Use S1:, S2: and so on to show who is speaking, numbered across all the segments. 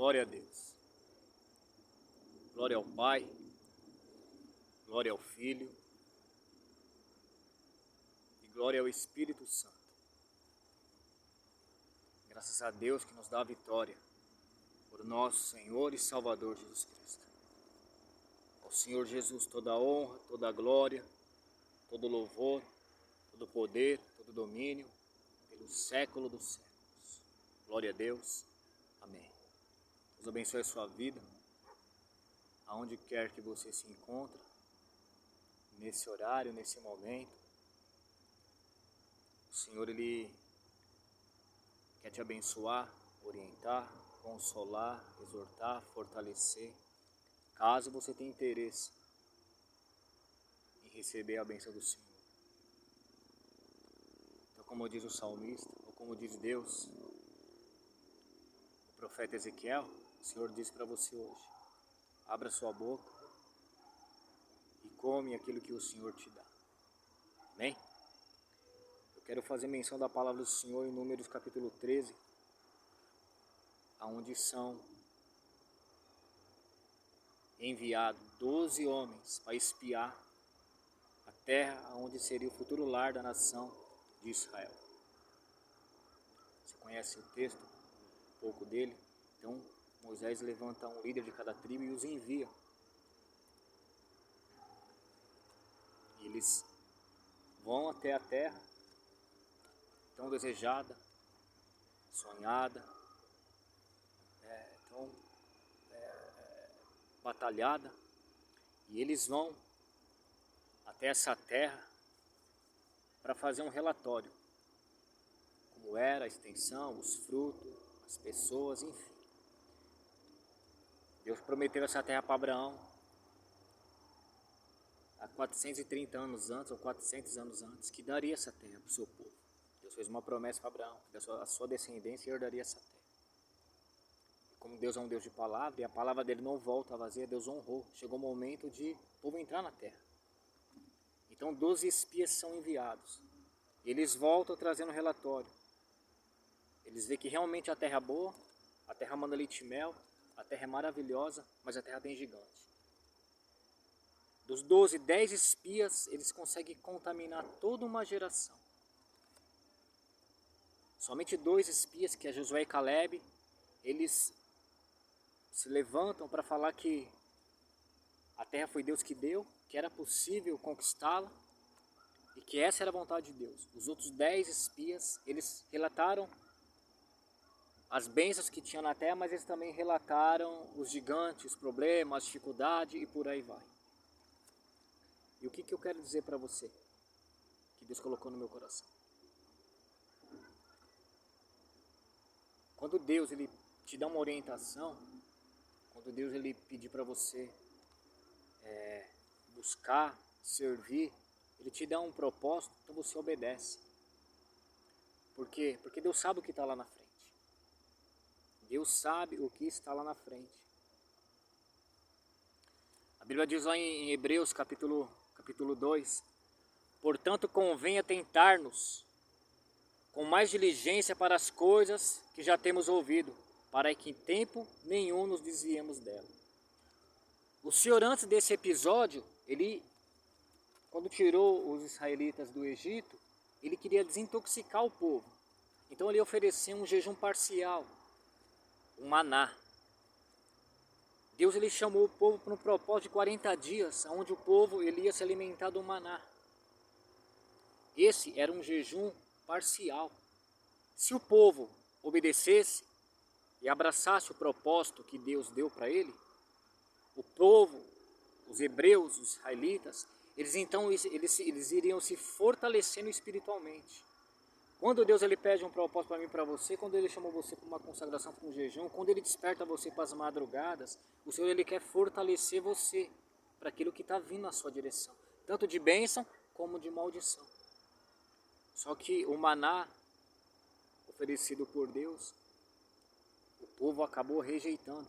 S1: Glória a Deus. Glória ao Pai, glória ao Filho e glória ao Espírito Santo. Graças a Deus que nos dá a vitória por nosso Senhor e Salvador Jesus Cristo. Ao Senhor Jesus toda a honra, toda a glória, todo o louvor, todo o poder, todo o domínio, pelo século dos séculos. Glória a Deus. Amém. Deus abençoe a sua vida, aonde quer que você se encontre, nesse horário, nesse momento. O Senhor, Ele quer te abençoar, orientar, consolar, exortar, fortalecer, caso você tenha interesse em receber a bênção do Senhor. Então, como diz o salmista, ou como diz Deus, o profeta Ezequiel, o Senhor diz para você hoje: abra sua boca e come aquilo que o Senhor te dá. Amém? Eu quero fazer menção da palavra do Senhor em Números capítulo 13, onde são enviados 12 homens para espiar a terra onde seria o futuro lar da nação de Israel. Você conhece o texto, um pouco dele. Então Moisés levanta um líder de cada tribo e os envia. E eles vão até a terra tão desejada, sonhada, tão batalhada, e eles vão até essa terra para fazer um relatório, como era a extensão, os frutos, as pessoas, enfim. Deus prometeu essa terra para Abraão há 430 anos antes, ou 400 anos antes, que daria essa terra para o seu povo. Deus fez uma promessa para Abraão, que a sua descendência herdaria essa terra. Como Deus é um Deus de palavra, e a palavra dele não volta vazia, Deus honrou. Chegou o momento de o povo entrar na terra. Então 12 espias são enviados. Eles voltam trazendo um relatório. Eles veem que realmente a terra é boa, a terra manda leite e mel, a terra é maravilhosa, mas a terra tem gigante. Dos 12, 10 espias, eles conseguem contaminar toda uma geração. Somente 2 espias, que é Josué e Caleb, eles se levantam para falar que a terra foi Deus que deu, que era possível conquistá-la e que essa era a vontade de Deus. Os outros 10 espias, eles relataram as bênçãos que tinham na terra, mas eles também relataram os gigantes, os problemas, as dificuldades e por aí vai. E o que eu quero dizer para você, que Deus colocou no meu coração? Quando Deus ele te dá uma orientação, quando Deus ele pedir para você buscar, servir, ele te dá um propósito, então você obedece. Por quê? Porque Deus sabe o que está lá na frente. Deus sabe o que está lá na frente. A Bíblia diz lá em Hebreus capítulo 2, portanto convém atentar-nos com mais diligência para as coisas que já temos ouvido, para que em tempo nenhum nos desviemos dela. O Senhor, antes desse episódio, ele, quando tirou os israelitas do Egito, ele queria desintoxicar o povo. Então ele ofereceu um jejum parcial, um maná. Deus ele chamou o povo para um propósito de 40 dias, onde o povo ele ia se alimentar do maná. Esse era um jejum parcial. Se o povo obedecesse e abraçasse o propósito que Deus deu para ele, o povo, os hebreus, os israelitas, eles iriam se fortalecendo espiritualmente. Quando Deus ele pede um propósito para mim e para você, quando ele chamou você para uma consagração, para um jejum, quando ele desperta você para as madrugadas, o Senhor ele quer fortalecer você para aquilo que está vindo na sua direção, tanto de bênção como de maldição. Só que o maná oferecido por Deus, o povo acabou rejeitando.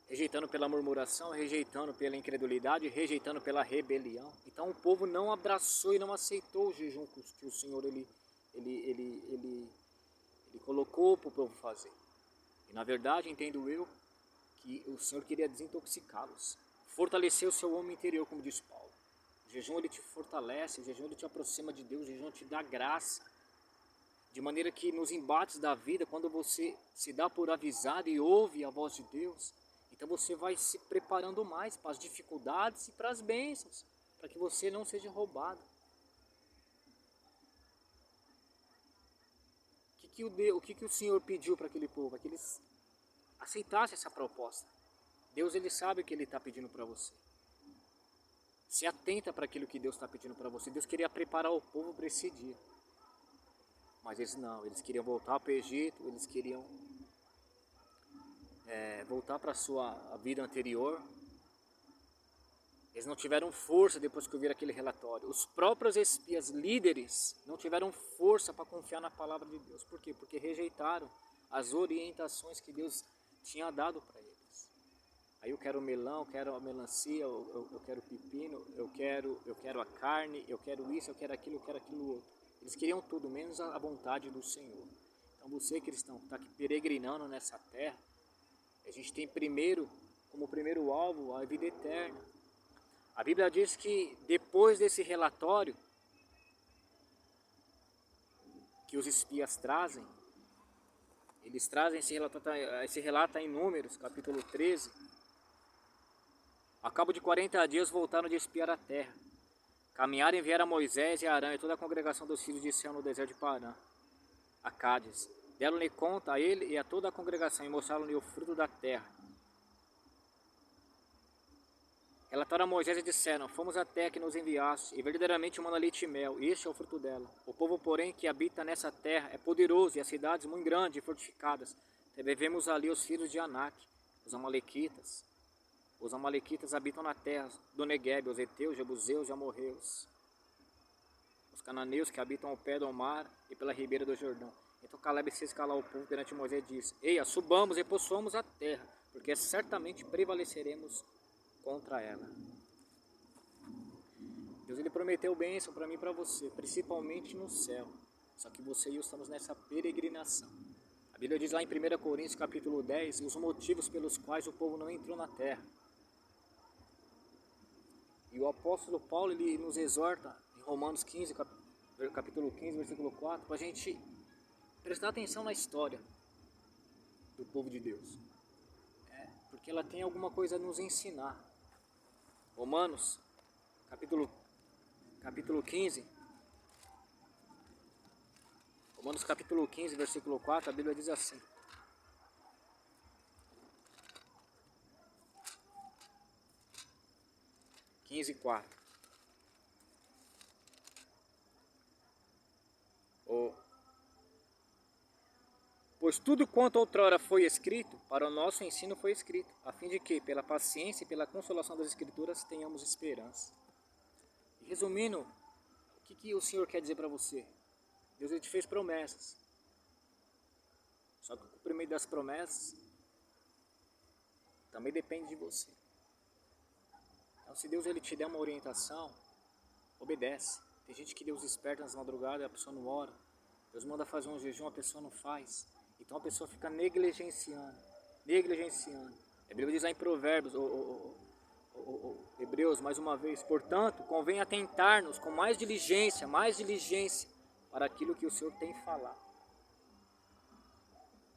S1: Rejeitando pela murmuração, rejeitando pela incredulidade, rejeitando pela rebelião. Então o povo não abraçou e não aceitou o jejum que o Senhor ele colocou para o povo fazer. E na verdade, entendo eu, que o Senhor queria desintoxicá-los, fortalecer o seu homem interior, como diz Paulo. O jejum ele te fortalece, o jejum ele te aproxima de Deus, o jejum te dá graça. De maneira que nos embates da vida, quando você se dá por avisado e ouve a voz de Deus, então você vai se preparando mais para as dificuldades e para as bênçãos, para que você não seja roubado. O que o Senhor pediu para aquele povo? Para que eles aceitassem essa proposta. Deus ele sabe o que ele está pedindo para você. Se atenta para aquilo que Deus está pedindo para você. Deus queria preparar o povo para esse dia. Mas eles não, eles queriam voltar para o Egito, eles queriam voltar para a sua vida anterior. Eles não tiveram força depois que ouviram aquele relatório. Os próprios espias líderes não tiveram força para confiar na palavra de Deus. Por quê? Porque rejeitaram as orientações que Deus tinha dado para eles. Aí eu quero melão, eu quero a melancia, eu quero pepino, eu quero a carne, eu quero isso, eu quero aquilo outro. Eles queriam tudo, menos a vontade do Senhor. Então você, cristão, que está aqui peregrinando nessa terra, a gente tem como primeiro alvo, a vida eterna. A Bíblia diz que depois desse relatório que os espias trazem, eles trazem esse relato em Números, capítulo 13. Ao cabo de 40 dias voltaram de espiar a terra. Caminharam e vieram a Moisés e a Arão e toda a congregação dos filhos de Sião no deserto de Parã, a Cádiz. Deram-lhe conta a ele e a toda a congregação e mostraram-lhe o fruto da terra. Relataram a Moisés e disseram: fomos à terra que nos enviaste, e verdadeiramente manda leite e mel, e este é o fruto dela. O povo, porém, que habita nessa terra é poderoso, e as cidades muito grandes e fortificadas. Também vemos ali os filhos de Anak, os amalequitas. Os amalequitas habitam na terra do Neguebe, os heteus, jebuseus e amorreus. Os cananeus que habitam ao pé do mar e pela ribeira do Jordão. Então Caleb fez calar o povo perante Moisés e disse: eia, subamos e possuamos a terra, porque certamente prevaleceremos contra ela. Deus ele prometeu bênção para mim e para você, principalmente no céu. Só que você e eu estamos nessa peregrinação. A Bíblia diz lá em 1 Coríntios capítulo 10 os motivos pelos quais o povo não entrou na terra. E o apóstolo Paulo ele nos exorta em Romanos 15, capítulo 15, versículo 4, para a gente prestar atenção na história do povo de Deus. Porque ela tem alguma coisa a nos ensinar. Romanos, capítulo 15. Romanos capítulo 15, versículo 4, a Bíblia diz assim: quinze, 4. Pois tudo quanto outrora foi escrito, para o nosso ensino foi escrito, a fim de que, pela paciência e pela consolação das Escrituras, tenhamos esperança. E resumindo, o que o Senhor quer dizer para você? Deus ele te fez promessas. Só que o cumprimento das promessas também depende de você. Então, se Deus ele te der uma orientação, obedece. Tem gente que Deus desperta nas madrugadas e a pessoa não ora. Deus manda fazer um jejum, a pessoa não faz. Então a pessoa fica negligenciando. A Bíblia diz lá em Provérbios, Hebreus, mais uma vez: portanto, convém atentar-nos com mais diligência para aquilo que o Senhor tem falado.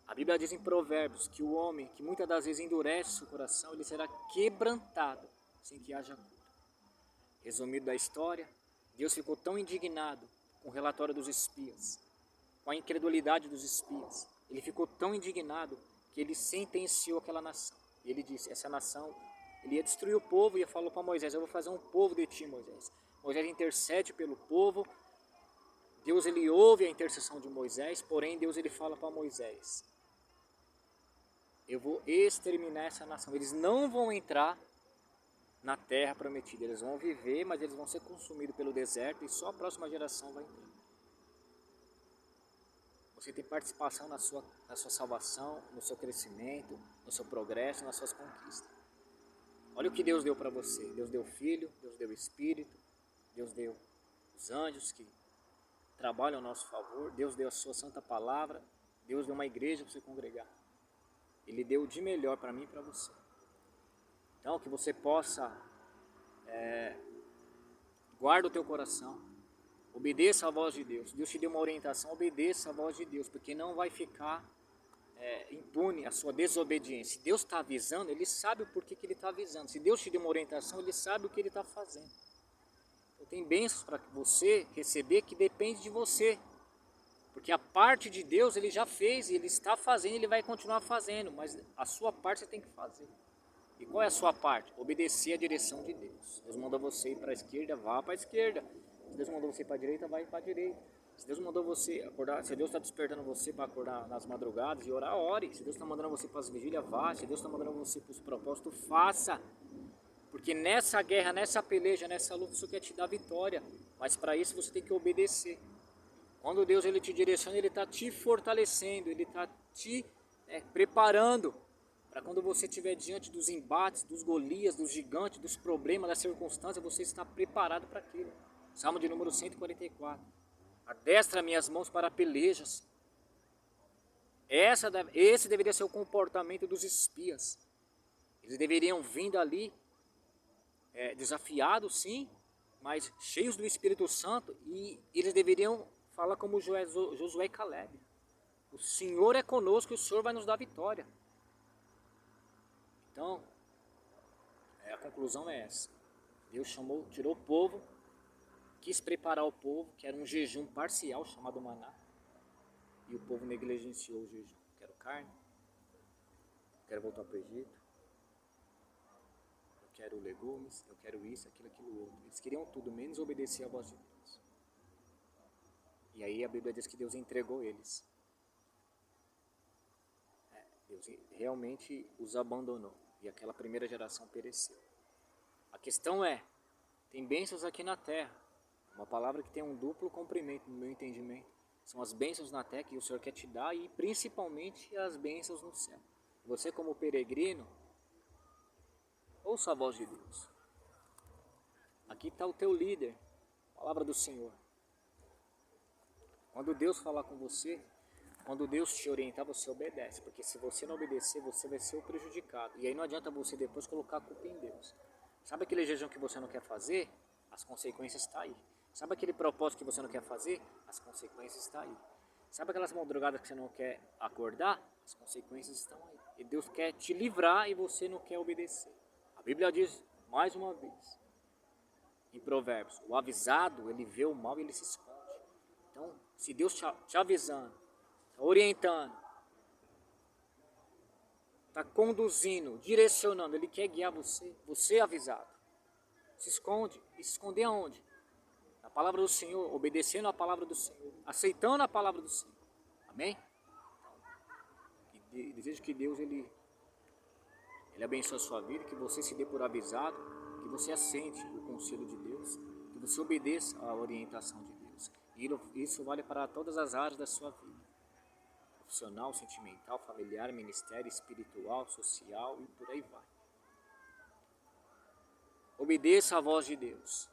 S1: A Bíblia diz em Provérbios que o homem que muitas das vezes endurece o coração, ele será quebrantado sem que haja cura. Resumido da história, Deus ficou tão indignado com o relatório dos espias, com a incredulidade dos espias. Ele ficou tão indignado que ele sentenciou aquela nação. E ele disse: essa nação, ele ia destruir o povo e falou para Moisés: eu vou fazer um povo de ti, Moisés. Moisés intercede pelo povo. Deus ele ouve a intercessão de Moisés, porém Deus ele fala para Moisés: eu vou exterminar essa nação. Eles não vão entrar na terra prometida. Eles vão viver, mas eles vão ser consumidos pelo deserto e só a próxima geração vai entrar. Você tem participação na sua salvação, no seu crescimento, no seu progresso, nas suas conquistas. Olha o que Deus deu para você. Deus deu o Filho, Deus deu o Espírito, Deus deu os anjos que trabalham ao nosso favor, Deus deu a sua santa palavra, Deus deu uma igreja para você congregar. Ele deu o de melhor para mim e para você. Então, que você possa, guarda o teu coração, obedeça a voz de Deus. Deus te deu uma orientação, obedeça a voz de Deus, porque não vai ficar impune a sua desobediência. Se Deus está avisando, Ele sabe o porquê que Ele está avisando. Se Deus te deu uma orientação, Ele sabe o que Ele está fazendo. Então, tem bênçãos para você receber que depende de você. Porque a parte de Deus Ele já fez, Ele está fazendo, Ele vai continuar fazendo. Mas a sua parte você tem que fazer. E qual é a sua parte? Obedecer a direção de Deus. Deus mandou você ir para a esquerda, vá para a esquerda. Se Deus mandou você ir para a direita, vai para a direita. Se Deus mandou você acordar, se Deus está despertando você para acordar nas madrugadas e orar, ore. Se Deus está mandando você para as vigílias, vá. Se Deus está mandando você para os propósitos, faça. Porque nessa guerra, nessa peleja, nessa luta, isso quer te dar vitória. Mas para isso você tem que obedecer. Quando Deus Ele te direciona, Ele está te fortalecendo, Ele está te preparando para quando você estiver diante dos embates, dos Golias, dos gigantes, dos problemas, das circunstâncias, você está preparado para aquilo. Salmo de número 144. Adestra minhas mãos para pelejas. Esse deveria ser o comportamento dos espias. Eles deveriam vir dali desafiados, sim, mas cheios do Espírito Santo, e eles deveriam falar como Josué e Caleb. O Senhor é conosco e o Senhor vai nos dar vitória. Então, a conclusão é essa. Deus tirou o povo, quis preparar o povo, que era um jejum parcial chamado maná, e o povo negligenciou o jejum. Quero carne, quero voltar para o Egito, eu quero legumes, eu quero isso, aquilo outro. Eles queriam tudo, menos obedecer a voz de Deus. E aí a Bíblia diz que Deus entregou eles. Deus realmente os abandonou. E aquela primeira geração pereceu. A questão é, tem bênçãos aqui na terra. Uma palavra que tem um duplo comprimento no meu entendimento. São as bênçãos na terra que o Senhor quer te dar e principalmente as bênçãos no céu. Você como peregrino, ouça a voz de Deus. Aqui está o teu líder, palavra do Senhor. Quando Deus falar com você, quando Deus te orientar, você obedece. Porque se você não obedecer, você vai ser o prejudicado. E aí não adianta você depois colocar a culpa em Deus. Sabe aquele jejum que você não quer fazer? As consequências estão aí. Sabe aquele propósito que você não quer fazer? As consequências estão aí. Sabe aquelas madrugadas que você não quer acordar? As consequências estão aí. E Deus quer te livrar e você não quer obedecer. A Bíblia diz, mais uma vez, em Provérbios, o avisado, ele vê o mal e ele se esconde. Então, se Deus te avisando, orientando, está conduzindo, direcionando, Ele quer guiar você, você é avisado. Se esconde. E se esconder aonde? Na palavra do Senhor, obedecendo a palavra do Senhor, aceitando a palavra do Senhor. Amém? E desejo que Deus Ele abençoe a sua vida, que você se dê por avisado, que você assente o conselho de Deus, que você obedeça a orientação de Deus. E isso vale para todas as áreas da sua vida. Profissional, sentimental, familiar, ministério, espiritual, social e por aí vai. Obedeça a voz de Deus.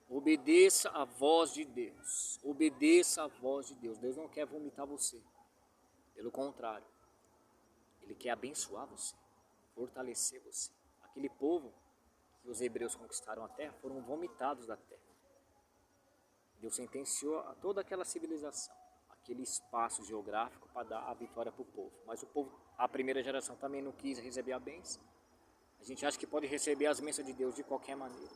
S1: Obedeça a voz de Deus. Obedeça a voz de Deus. Deus não quer vomitar você. Pelo contrário, Ele quer abençoar você, fortalecer você. Aquele povo que os hebreus conquistaram a terra foram vomitados da terra. Deus sentenciou a toda aquela civilização, aquele espaço geográfico para dar a vitória para o povo. Mas o povo, a primeira geração também não quis receber a bênção. A gente acha que pode receber as bênçãos de Deus de qualquer maneira.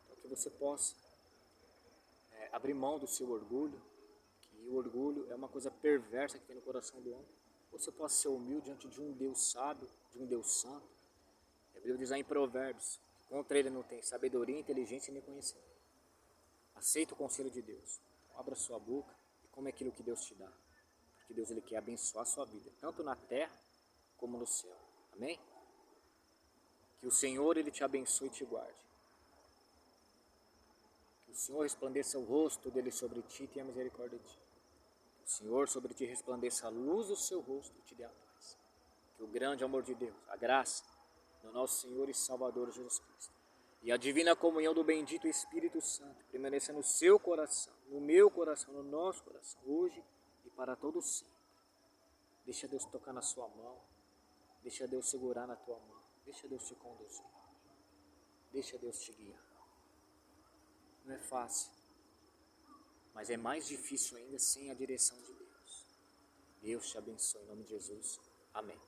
S1: Então que você possa abrir mão do seu orgulho, que o orgulho é uma coisa perversa que tem no coração do homem. Você possa ser humilde diante de um Deus sábio, de um Deus santo. A Bíblia diz lá em Provérbios, contra ele não tem sabedoria, inteligência nem conhecimento. Aceita o conselho de Deus. Abra sua boca e come aquilo que Deus te dá. Porque Deus Ele quer abençoar a sua vida, tanto na terra como no céu. Amém? Que o Senhor Ele te abençoe e te guarde. Que o Senhor resplandeça o rosto dele sobre ti e tenha misericórdia de ti. Que o Senhor sobre ti resplandeça a luz do seu rosto e te dê a paz. Que o grande amor de Deus, a graça do nosso Senhor e Salvador Jesus Cristo e a divina comunhão do bendito Espírito Santo permaneça no seu coração, no meu coração, no nosso coração, hoje e para todos sempre. Deixa Deus tocar na sua mão. Deixa Deus segurar na tua mão. Deixa Deus te conduzir. Deixa Deus te guiar. Não é fácil, mas é mais difícil ainda sem a direção de Deus. Deus te abençoe em nome de Jesus. Amém.